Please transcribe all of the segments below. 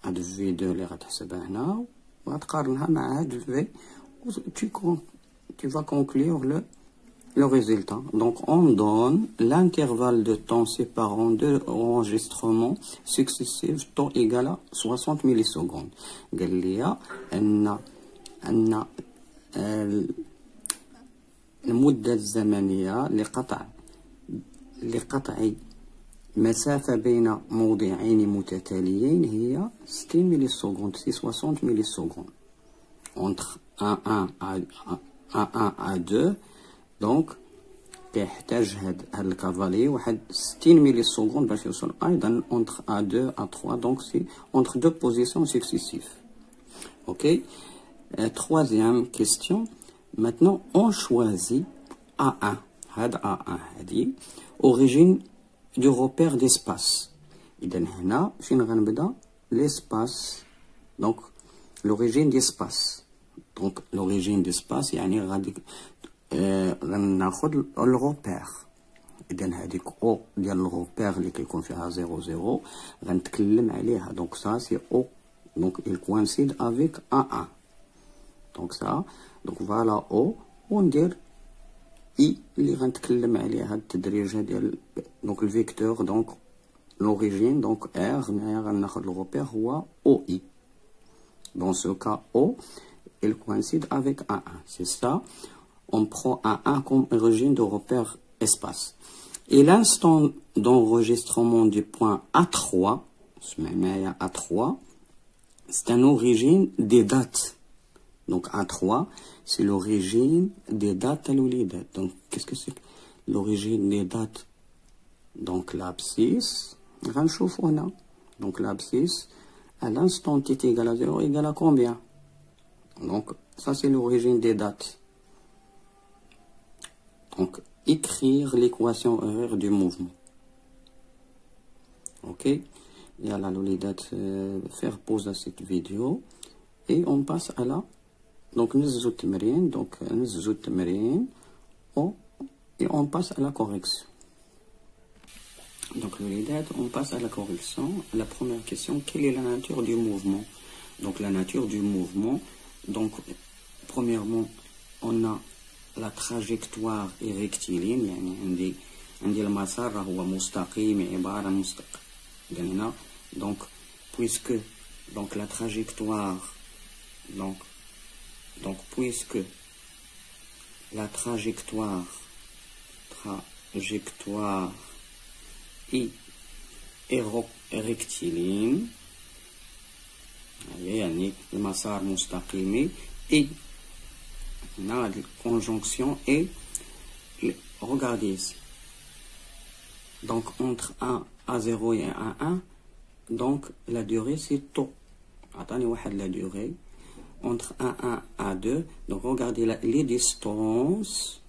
هاد V2 اللي غتحسبها هنا وغتقارنها مع هاد V tu vas conclure le résultat. Donc on donne l'intervalle de temps séparant deux enregistrements successifs temps égal à 60 millisecondes. قال لي أن المدة الزمنية لقطع مسافة بين موضعين متتاليين هي 60 مليسكوند، c'est 60 millisecondes. Entre 1 à 2 donc كيحتاج هاد الكافالي واحد 60 مليسكوند باش يوصل. أيضا entre A2 A3 donc c'est entre deux positions successives. Ok. Troisième question. Maintenant on choisit A1. هاد A1 هادي origine du repère d'espace. إذا هنا فين غنبدا l'espace donc l'origine d'espace. Donc l'origine d'espace يعني غادي غناخد الروبير. إذا هاديك او ديال الروبير اللي كيكون فيها 00 غنتكلم عليها. donc ça c'est O donc il coïncide avec A1 donc ça donc voilà O وندير I اللي غنتكلم عليها هاد التدريجة ديال donc le vecteur donc l'origine donc R هنايا غناخد الروبير هو OI. Dans ce cas O il coïncide avec A1. C'est ça. On prend A1 comme origine de repère espace. Et l'instant d'enregistrement du point A3, c'est une origine des dates. Donc A3, c'est l'origine des dates à l'olidet. Donc qu'est-ce que c'est l'origine des dates? Donc l'abscisse, donc l'abscisse, à l'instant t est égal à 0 égale à combien? Donc ça c'est l'origine des dates. Donc écrire l'équation horaire du mouvement. Ok. Et à la l'olidate faire pause à cette vidéo et on passe à la donc نزلوا التمرين donc نزلوا التمرين et on passe à la correction. Donc l'olidate on passe à la correction. La première question, quelle est la nature du mouvement? Donc la nature du mouvement, donc premièrement on a la trajectoire est rectiligne يعني عندي المسار هو مستقيم عبارة مستقيم هنا. donc puisque donc la trajectoire donc puisque la trajectoire est rectiligne يعني المسار مستقيم et la conjonction est regardez ici donc entre 1 à 0 et 1 à 1 donc la durée c'est taux. Attendez la durée entre 1 à 2 donc regardez les distances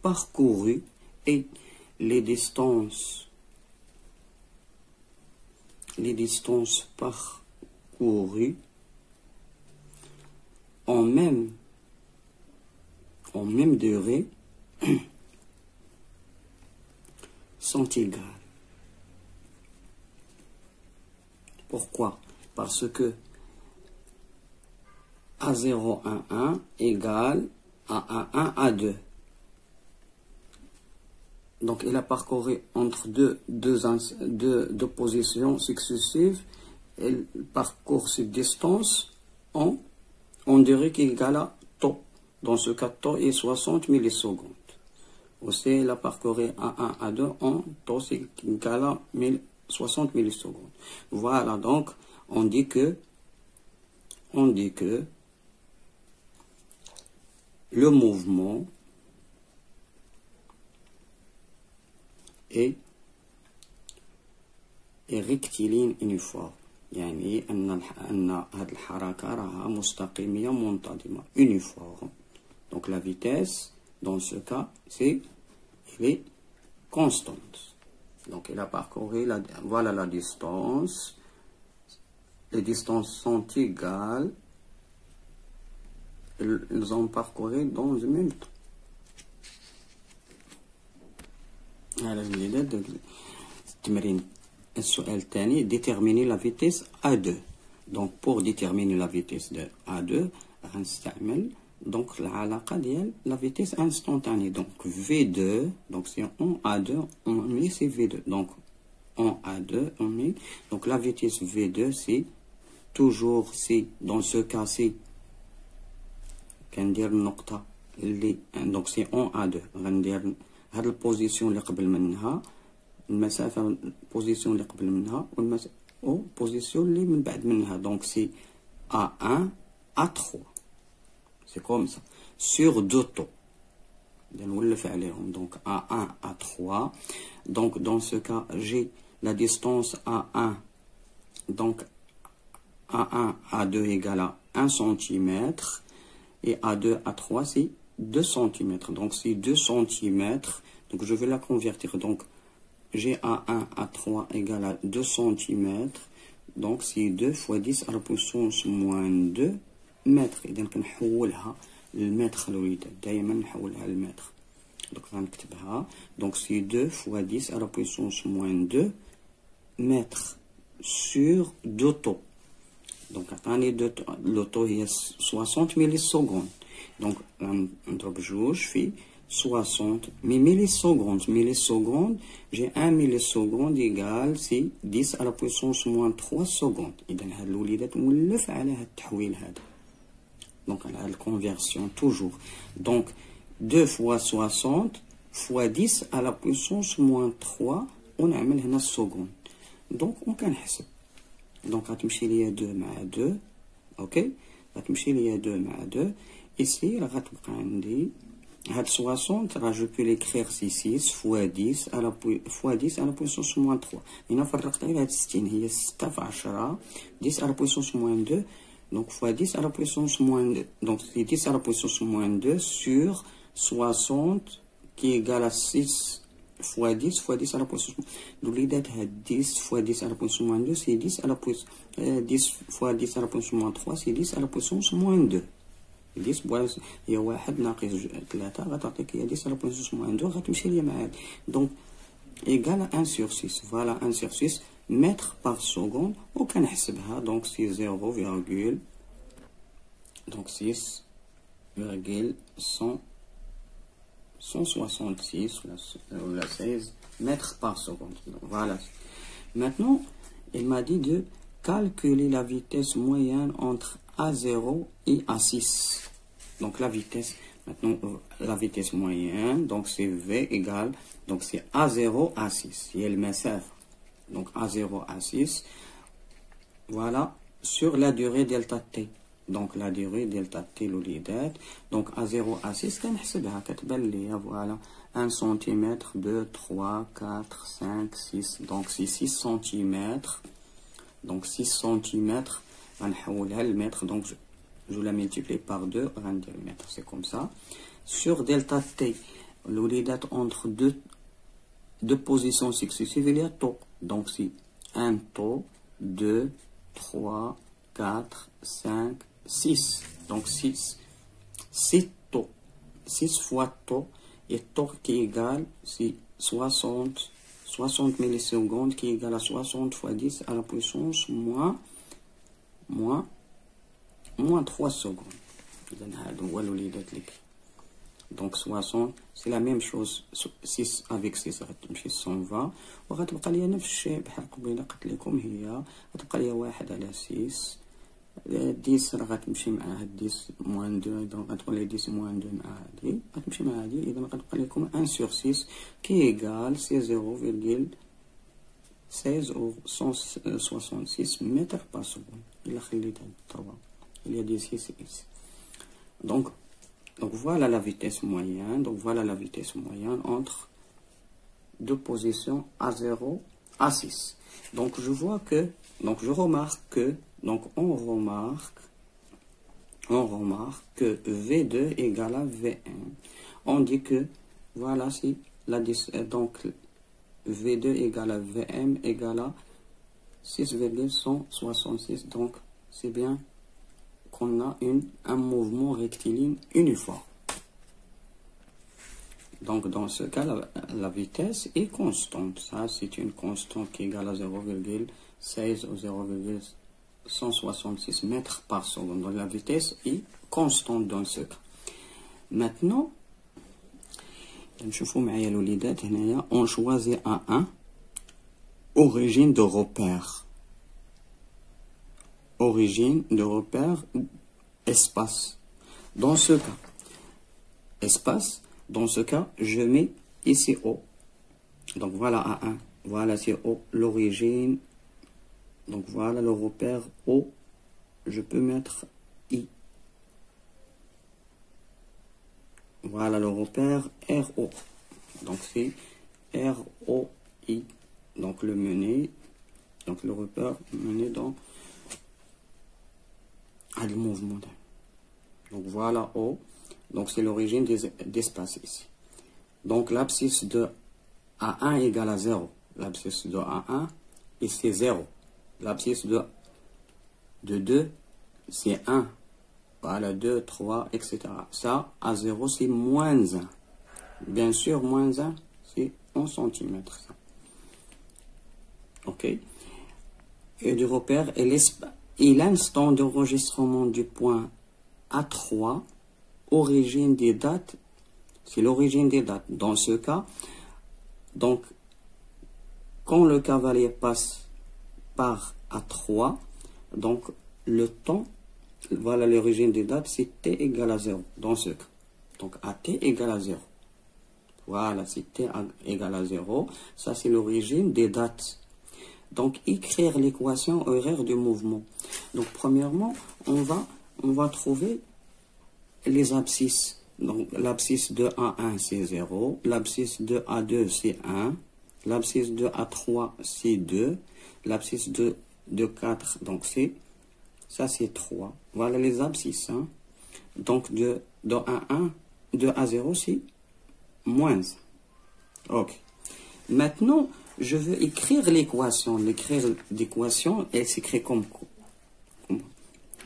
parcourues et les distances parcourues en même durée sont égales. Pourquoi? Parce que A0 1 1 égale à 1 1 à 2. Donc il a parcouru entre deux positions successives. Il parcourt cette distance on dirait qu'il égale à taux. Dans ce cas, taux est 60 millisecondes. Aussi, il a parcouru à 1 à 2 en taux c'est égal à 60 millisecondes. Voilà, donc on dit que le mouvement est rectiligne uniforme. يعني أن هذه الحركة راها مستقيمية منتظمة uniforme. Donc la vitesse dans ce cas elle est constante. Donc il a parcouru voilà la distance. Les distances sont égales. Ils ont parcouru dans une minute. هذا التمرين السؤال الثاني déterminer la vitesse A2. Donc pour déterminer la vitesse de A2 غنستعمل donc العلاقة ديال la vitesse instantanée. Donc V2, donc c'est en A2 on met c'est V2. Donc en A2 on met donc la vitesse V2 c'est toujours c'est dans ce cas c'est كندير النقطة اللي donc c'est en A2 غندير هاد البوزيسيون اللي قبل منها المسافة البوزيسيون اللي قبل منها والبوزيسيون اللي من بعد منها donc c'est A1 A3 c'est comme ça sur deux taux نولف عليهم donc A1 A3 donc dans ce cas j'ai la distance A1 donc A1 A2 égale à 1 cm et A2 A3 c'est 2 cm donc c'est 2 cm donc je vais la convertir donc j'ai A1 A3 égale à 2 cm donc c'est 2 fois 10 à la puissance moins 2 mètres إذا كنحولها للمتر الوليدات دائما نحولها للمتر donc غنكتبها donc c'est 2 fois 10 à la puissance moins 2 mètres sur 2 taux donc عطاني le taux هي 60 millisecondes donc نضرب جوج في 60 millisecondes j'ai 1 milliseconde égale c'est 10 à la puissance moins 3 secondes إذا هاد الوليدات مولف على هاد التحويل هذا donc à la conversion toujours donc 2 fois 60 fois 10 à la puissance moins 3 ونعمل هنا السكوند donc on كنحسب donc غتمشي ليا 2 مع 2 اوكي غتمشي ليا 2 مع 2 ici راه غتبقى عندي هاد 60 راه جو بو ليكريغ سي 6 fois 10 à la puissance moins 3 هنا فرقت غير هاد 60 هي 6 في 10 10 à la puissance moins 2 donc fois 10 à la puissance moins 2 donc c'est 10 à la puissance moins 2 sur 60 qui égale à 6 fois 10 fois 10 à la puissance l'olidate a 10 fois 10 à la puissance moins 2 c'est 10 à la puissance 10 fois 10 à la puissance moins 3 c'est 10 à la puissance moins 2 10 هي 1 ناقص 3 غتعطيك هي 10 à la puissance moins 2 غتمشي ليا مع هادي donc égale à 1 sur 6 voilà 1 sur 6 mètres par seconde وكنحسبها donc c'est 0, donc 6,166 ou la 16 mètres par seconde. Voilà. Maintenant, il m'a dit de calculer la vitesse moyenne entre A0 et A6. Donc la vitesse, maintenant la vitesse moyenne, donc c'est V égale, donc c'est A0 A6. Il y a le مسافة. Donc A0 A6. Voilà sur la durée delta T. Donc la durée delta T l'olidate. Donc A0 A6 كنحسبها كتبان ليا voilà 1 cm 2 3 4 5 6 donc c'est 6 cm donc 6 cm غنحولها للمتر donc je la multiplie par 2 غندير mètre c'est comme ça sur delta T l'olidate entre deux positions successives il y a taux donc c'est un taux 2 3 4 5 6 donc 6 taux 6 fois taux et taux qui égale c'est 60 millisecondes qui égale à 60 fois 10 à la puissance moins 3 secondes donc 60 c'est la même chose 6 avec 6 غتمشي 120 وغتبقى ليا نفس الشيء بحال قبيله قلت لكم هي غتبقى ليا 1 على 6 10 راه غتمشي مع هاد 10 موان 2 دونك غتكون لي 10 موان 2 مع هادي غتمشي مع هادي اذا غتبقى لكم 1 sur 6 qui égale c'est 0,16 ou 166 mètres par seconde الا خليت هاد 3 il y a des 6 ici donc voilà la vitesse moyenne donc voilà la vitesse moyenne entre deux positions A0 A6 donc je vois que donc je remarque que donc on remarque que V2 égale à V1 on dit que voilà si la donc V2 égale à VM égale à 6,166 donc c'est bien qu'on a un mouvement rectiligne uniforme Donc, dans ce cas, la vitesse est constante. Ça, c'est une constante qui est égale à 0,16 ou 0,166 mètres par seconde. Donc, la vitesse est constante dans ce cas. Maintenant, on choisit un 1, origine de repère. Origine de repère, espace. Dans ce cas, espace, dans ce cas, je mets ici O. Donc voilà A1, voilà c'est O, l'origine. Donc voilà le repère O, je peux mettre I. Voilà le repère RO. Donc c'est ROI. Donc le mené, donc le repère mené dans le mouvement. Donc voilà O. Donc c'est l'origine des espaces ici. Donc l'abscisse de A1 égale à 0. L'abscisse de A1 et c'est 0. L'abscisse de 2 c'est 1. Voilà 2, 3, etc. Ça, à 0 c'est moins 1. Bien sûr, moins 1 c'est 1 cm. Ok. Et du repère et l'instant d'enregistrement du point A3, origine des dates, c'est l'origine des dates. Dans ce cas, donc, quand le cavalier passe par A3, donc le temps, voilà l'origine des dates, c'est t égale à 0 dans ce cas. Donc à t égale à 0. Voilà, c'est t égale à 0. Ça, c'est l'origine des dates. Donc, écrire l'équation horaire du mouvement. Donc, premièrement, on va trouver les abscisses. Donc, l'abscisse de A1, c'est 0. L'abscisse de A2, c'est 1. L'abscisse de A3, c'est 2. L'abscisse de 4, donc c'est... Ça, c'est 3. Voilà les abscisses. Hein. Donc, de A1, de A0, c'est moins. OK. Maintenant, je veux écrire l'équation. L'équation, elle s'écrit comme...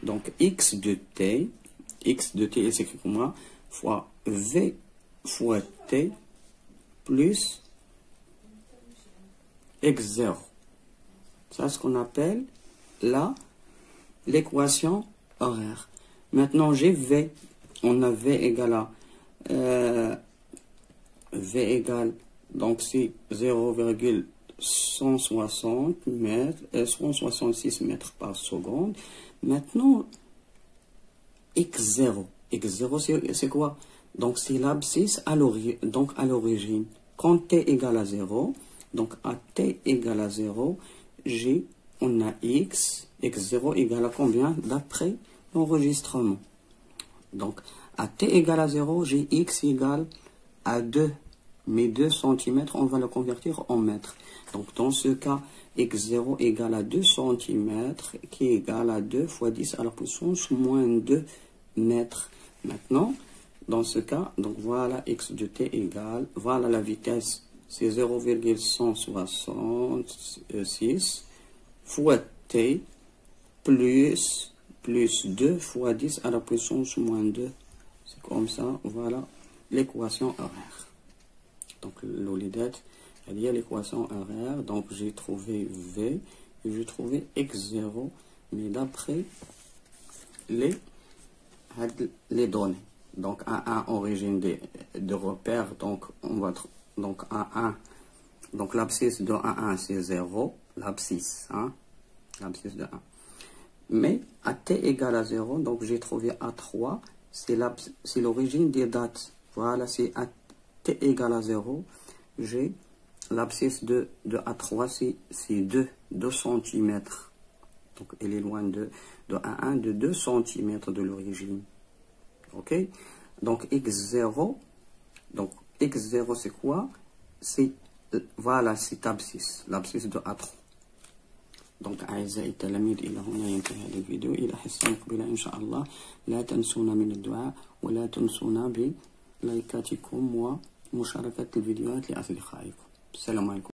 Donc, x de t, elle s'écrit comme moi, fois v fois t plus x0. Ça, c'est ce qu'on appelle l'équation horaire. Maintenant, j'ai V. On a V égale à... V égale... Donc, c'est 0,160 mètres, 166 mètres par seconde. Maintenant, X0. X0, c'est quoi? Donc, c'est l'abscisse à l'origine. Quand t égale à 0, donc à t égale à 0, on a x, x0 égale à combien d'après l'enregistrement. Donc, à t égale à 0, j'ai x égale à 2. Mais 2 cm, on va le convertir en mètres. Donc, dans ce cas, x0 égale à 2 cm, qui est égal à 2 fois 10 à la puissance moins 2 mètres. Maintenant, dans ce cas, donc voilà x de t égale, voilà la vitesse, c'est 0,166 fois t plus 2 fois 10 à la puissance moins 2. C'est comme ça, voilà l'équation horaire. Donc l'olidette, il y a l'équation horaire, donc j'ai trouvé V et j'ai trouvé X0, mais d'après les données. Donc A1 origine de repère, donc on va donc A1, donc l'abscisse de A1 c'est 0, l'abscisse, hein, l'abscisse de 1. Mais à t égale à 0, donc j'ai trouvé A3, c'est l'origine des dates. Voilà, c'est à t égale à 0, j'ai l'abscisse de A3, c'est 2 cm. Donc, elle est loin de A1 de 2 cm de l'origine. OK? Donc, X0, c'est quoi? C'est, voilà, c'est l'abscisse de A3. Donc أعزائي التلاميذ إلى هنا ينتهي هذا الفيديو. إلى حصة مقبلة إن شاء الله. لا تنسونا من الدعاء ولا تنسونا بلايكاتكم ومشاركة الفيديوهات لأصدقائكم. السلام عليكم.